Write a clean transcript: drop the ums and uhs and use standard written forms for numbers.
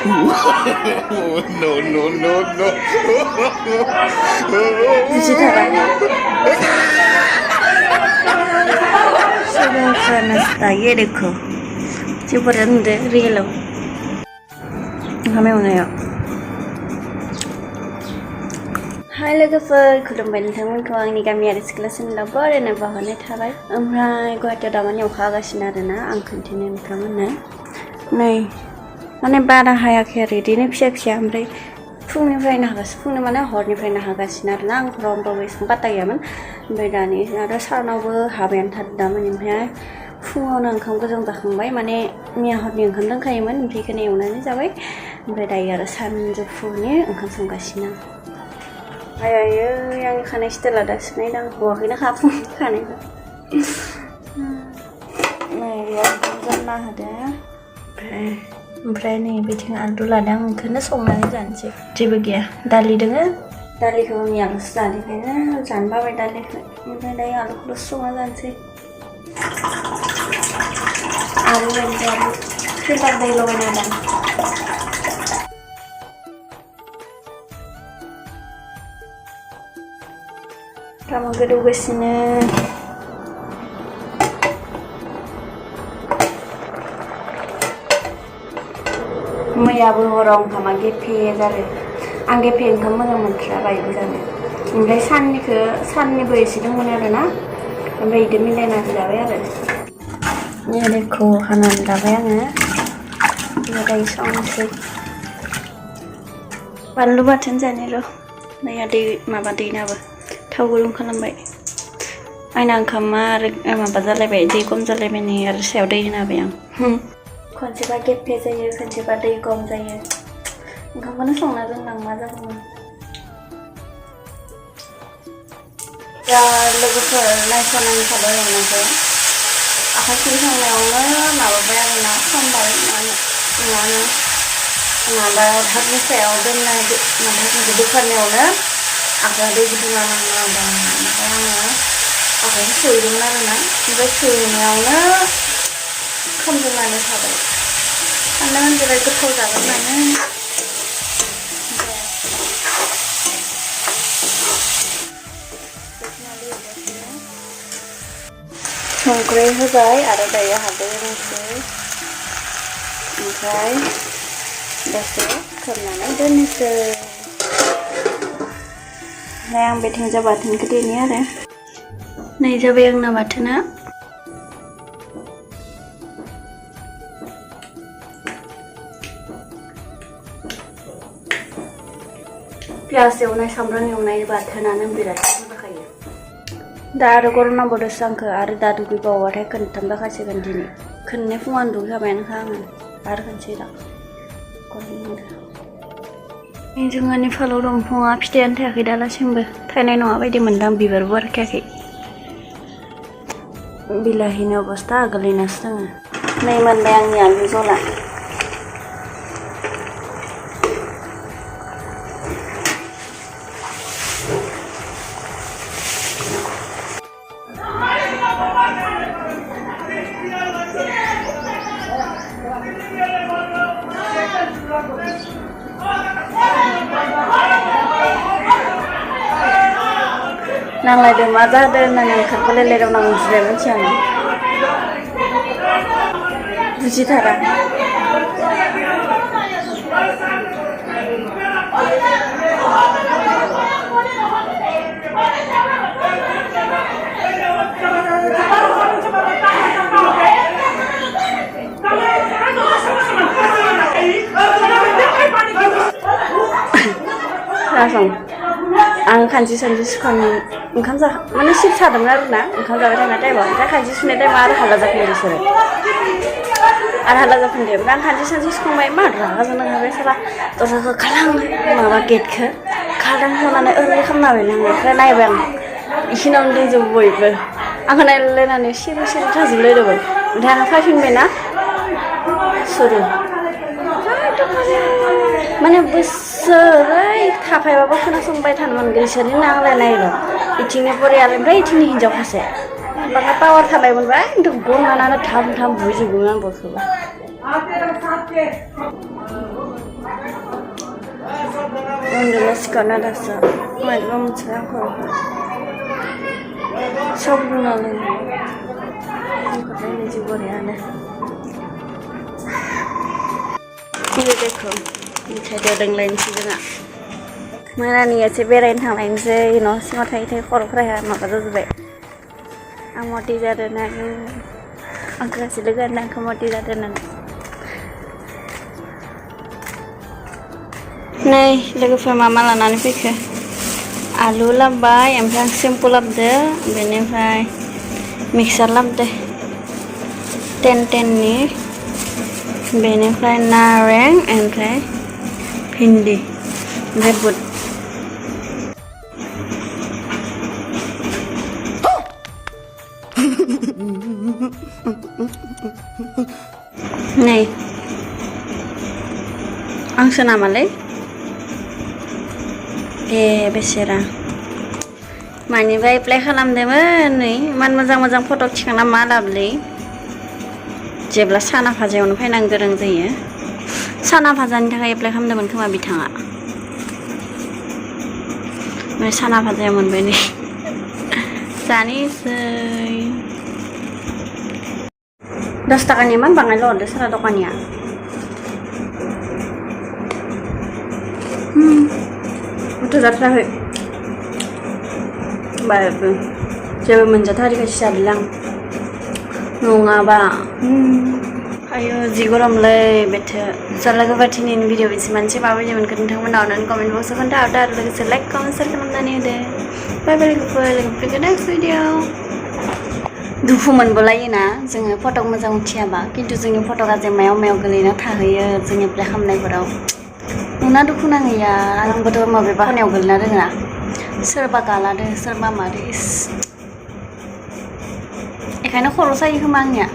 No, no, no, no. Bujiथारा सुबुंफ्रा नास्तायो देखो जोबोर नुदो रियेलाव ओंखाम एवनायाव हाय लोगोफोर खुलुमबाय नोंथांमोनखौ आंनि गामियारि सिख्ला सेनेलाव बरायना बावहरनाय थाबाय ओमफ्राय गुवाहाटियाव दामानि अखा हागासिनो आरोना आं खोन्थानो नोंथांमोननो नै माने बारा हायाखै आरो बिदिनो फिसा फिसा ओमफ्राय फुंनिफ्रायनो हागासिनो फुंनि माने हरनिफ्रायनो हागासिनो आरोना आं हराव होमबाबो एसेबां पात्ता गैयामोन ओमफ्राय दानि आरो सानावबो हाबायानो थादोंमोन ओमफ्राय फुङावनो ओंखाम गोजां जाखांबाय माने मैया हरनि ओंखाम दंखायोमोन ओमफ्राय बेखौनो एवनानै जाबाय ओमफ्राय दायो आरो सानजौफुनि ओंखाम संगासिनो आयै आंनि खानाय स्टाइला दासो नायदां हौवाखैनो खाफुं खानायखौ नै बेयाव ओंखाम जानना होदो ओमफ्राय नै बिथिं आलु लादों आं बेखौनो संनानै जानोसै जेबो गैया दालि दोङो दालिखौ मैयाल'सो जानायखायनो जानो बाबाय दालिखौ ओमफ्राय दायो आलुखौल'सो संना जानोसै आलु फिल्टार दै लगायना होदों ओंखामा गोदौगासिनो मैयाबो हराव ओंखामा गेफे जादों आं गेफे ओंखाम मोजां मोनथ्राबायबो जानो ओमफ्राय साननिबो एसे दंमोन आरोना ओमफ्राय बिदि मिलायनानै जाबाय आरो बेखौ हानानै लाबाय आङो दायो संनोसै बानलु बाथोन जानो र' मैया माबा दैनाबो थाव गुदुं खालामबाय आंना ओंखामा आरो माबा जालायबाय दै खम जालायबाय नै आरो सायाव दै होना होबाय आं खनसेबा गेफे जायो खनसेबा दै खम जायो ओंखामखौनो संना दोननां मा जागौमोन दा लोगोफोर नायस'नानै थाबाय एवनायखौ आखाइ सुखांनायावनो माबाबाय आरोना खामबाय मानो माबा धारनि सायाव दोननाय धारनिखौ बोखारनायावनो आखाइयाव दै गुदुङा नांबाय ओमफ्राय आङो आखाइखौ सोहैदोंमोन आरोना ओमफ्राय सोहैनायावनो खामजोबनानै थाबाय सानदोंमोन बिराद गोथाव जागोन होननानै संख्रि होबाय आरो दायो हालदै होनोसै ओमफ्राय दसे खोबनानै दोननोसै ओमफ्राय आं बेथिंजा बाथोनखौ देनि आरो नै जाबाय आंना बाथोना पियाज एवनाय सामब्राम एवनाय बाथोनानो बिराद गोथाव जाखायो दा आरो गरम नांबावदोंसो आंखौ आरो दा दुगैबावबाथाय खोनथाम जाखासिगोन दिनै खोननै फुङावनो दुगैखाबायानोखा आङो आरो खोनसे दा गरम नांदों जोंहानि फालाव दंफाङा फिथाइयानो थायाखै दालासिमबो थायनाय नङा बायदि मोनदां बिबारबो बारखायाखै बिलाहिनि अबस्था गोलैनासो दङ नै मोनबाय आंनि आलु जला नांलायदों मा जादों होननानै ओंखारबोलायलायदों आं बुजिबाय मानसियानो बुजिथारा खोनासं आं खानसि सानसि सुखां ओंखाम माने सिट सादोंमोन आरोना ओंखाम जाबाय थानाय टाइमाव ओमफ्राय खानसि सुनाय टाइमाव आरो हाला जाफिनदों बिसोरो आरो हाला जाफिनदों ओमफ्राय आं खानसि सानसि सुखांबाय मा रागा जोंनो हाबाय साला दरजाखौ खालां माबा गेटखौ खालां होनानै ओरै खालामना होबाय आङो ओमफ्राय नायबाय आं इखिनियावनो दंजोबो बयबो आंखौ नायलायनानै सिरि सिरि थाजोबलायदोंमोन ओमफ्राय आङो फैफिनबायना सुरु माने बोसोरै थाफायबाबो खोनासंबाय थानो मोनगोन इसोरनि नांलायनायल' इथिंनि परियाल ओमफ्राय इथिंनि हिनजाव खासे बाङाय पावार थानायमोनबा एकदम गनानानै थाम थाम बुजोबोमोन आं बयखौबो सिखारना दासो माइबा मोनसे आंखौ सब बुंना लोङो आंखौलाय निजि बरियानो बे देखो मिथाइजों लोंलायनोसै जोंहा मोनानि एसे बेरायनो थांलायनोसै न' सिङाव थायै थायै खर'फोरा माबा जाजोब्बाय आं मति जादों ना आंखौ गासै लोगोआनो आंखौ मति जादों होननानै नै लोगोफोर मा लानानै फैखो आलु लाबोबाय ओमफ्राय आं सेम्पु लाबोदो बेनिफ्राय मिक्सार लाबोदो 10-10नि बेनिफ्राय नारें ओमफ्राय भिन्दि ओमफ्राय बुट नै आंसो नामालै ए बेसेरा मानिबा एप्लाइ खालामदोंमोन नै इमान मोजां मोजां फट' थिखांना मा लाबलै जेब्ला साना भाजायावनो फैनांगौ गोनां जायो साना भाजानि थाखाय एप्लाइ खालामदोंमोन खोमा बिथाङा ओमफ्राय साना भाजाया मोनबाय नै जानोसै 10 थाखानि इमान बाङायल' हरदो सारा दखानिया थ' जाथाराखै होमबाबो जेबो मोनजाथारिखायसो जादों आं नङाबा आयौ जि गरमलै बेथो लोगोफोर दिनैनि भिडिअ बेसिमानोसै माबायदि मोनखो नोंथांमोना अननानै कमेन्ट बक्सआव खोन्थाहरदो आरो लोगोसे लाइक कमेन्ट शेयार खालामनानै होदो बाय बाय लोगोफोर नेक्स्ट भिडिअ दुखु मोनबोलायोना जोङो फटक मोजां उथियाबा खिन्थु जोंनि फटका जे मायाव मायाव गोलैना थाहैयो जों एप्लाइ खालामनायफोराव नोंना दुखु नाङैया आंबोथ' माबेबा खानायाव गोलैना रोङा सोरबा गालादो सोरबा मादो बेखायनो खर' सायो खोमा आंनिया